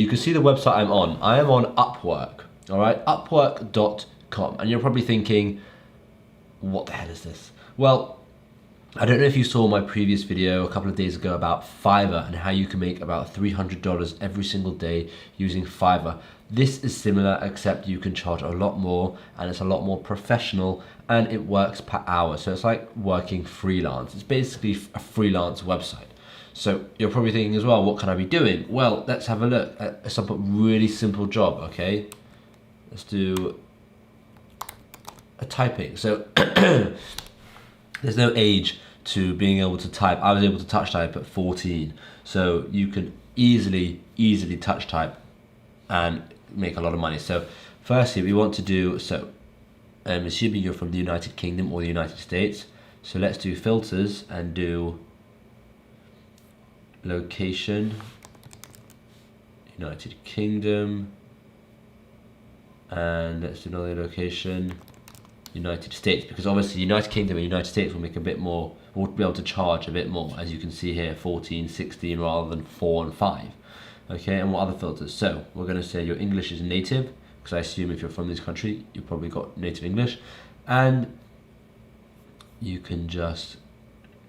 You can see the website I'm on. I am on Upwork, all right? Upwork.com. And you're probably thinking, what the hell is this? Well, I don't know if you saw my previous video a couple of days ago about Fiverr and how you can make about $300 every single day using Fiverr. This is similar, except you can charge a lot more and it's a lot more professional and it works per hour. So it's like working freelance. It's basically a freelance website. So you're probably thinking as well, what can I be doing? Well, let's have a look at some really simple job, okay? Let's do a typing. So there's no age to being able to type. I was able to touch type at 14. So you can easily touch type and make a lot of money. So firstly, we want to do, I'm assuming you're from the United Kingdom or the United States. So let's do filters and do location, United Kingdom, and let's do another location, United States, because obviously United Kingdom and United States will make a bit more, we'll be able to charge a bit more, as you can see here, 14, 16 rather than 4 and 5. Okay, and what other filters? So we're going to say your English is native, because I assume if you're from this country, you've probably got native English, and you can just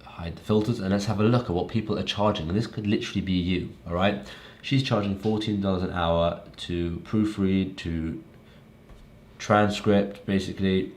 hide the filters, and let's have a look at what people are charging, and this could literally be you, all right? She's charging $14 an hour to proofread, to transcript, basically.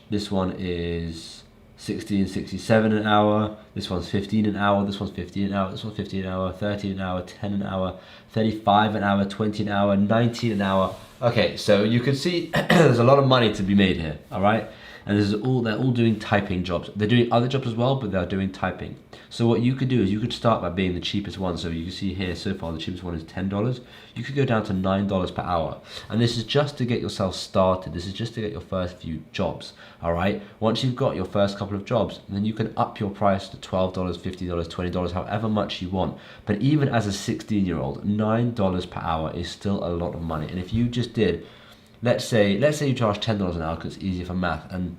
This one is $16.67 an hour, this one's $15 an hour, this one's $15 an hour, this one's $15 an hour, $13 an hour, $10 an hour, $35 an hour, $20 an hour, $19 an hour. Okay, so you can see there's a lot of money to be made here, all right? And this is they're all doing typing jobs. They're doing other jobs as well, but they're doing typing. So what you could do is you could start by being the cheapest one. So you can see here so far the cheapest one is $10. You could go down to $9 per hour. And this is just to get yourself started. This is just to get your first few jobs, all right? Once you've got your first couple of jobs, then you can up your price to $12, $50, $20, however much you want. But even as a 16-year-old, $9 per hour is still a lot of money. And if you just did, let's say you charge $10 an hour because it's easier for math, and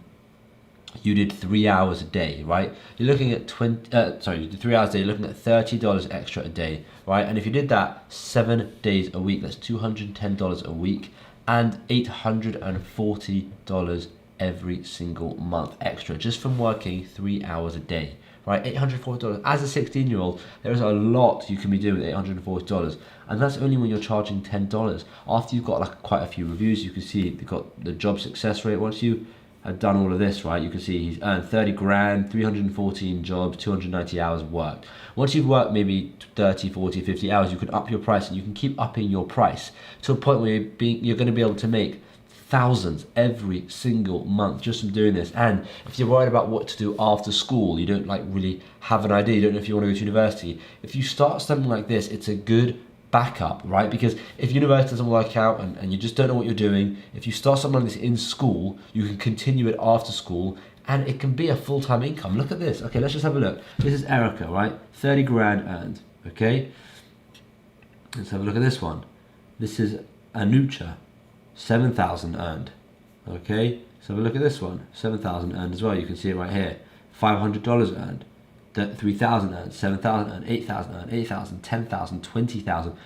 you did 3 hours a day, right? You're looking at you did 3 hours a day, you're looking at $30 extra a day, right? And if you did that 7 days a week, that's $210 a week and $840 every single month extra, just from working 3 hours a day, right? $840. As a 16-year-old, there is a lot you can be doing with $840, and that's only when you're charging $10. After you've got like quite a few reviews, you can see you've got the job success rate. Once you have done all of this, right, you can see he's earned 30 grand, 314 jobs, 290 hours worked. Once you've worked maybe 30, 40, 50 hours, you can up your price, and you can keep upping your price to a point where you're going to be able to make thousands every single month just from doing this. And if you're worried about what to do after school, you don't like really have an idea, you don't know if you want to go to university, if you start something like this, it's a good backup, right? Because if university doesn't work out and you just don't know what you're doing, if you start something like this in school, you can continue it after school, and it can be a full-time income. Look at this. Okay, let's just have a look. This is Erica, right? 30 grand earned, okay? Let's have a look at this one. This is Anucha, 7,000 earned, okay? So have a look at this one, 7,000 earned as well. You can see it right here. $500 earned, 3,000 earned, 7,000 earned, 8,000 earned, 8,000, 10,000, 20,000,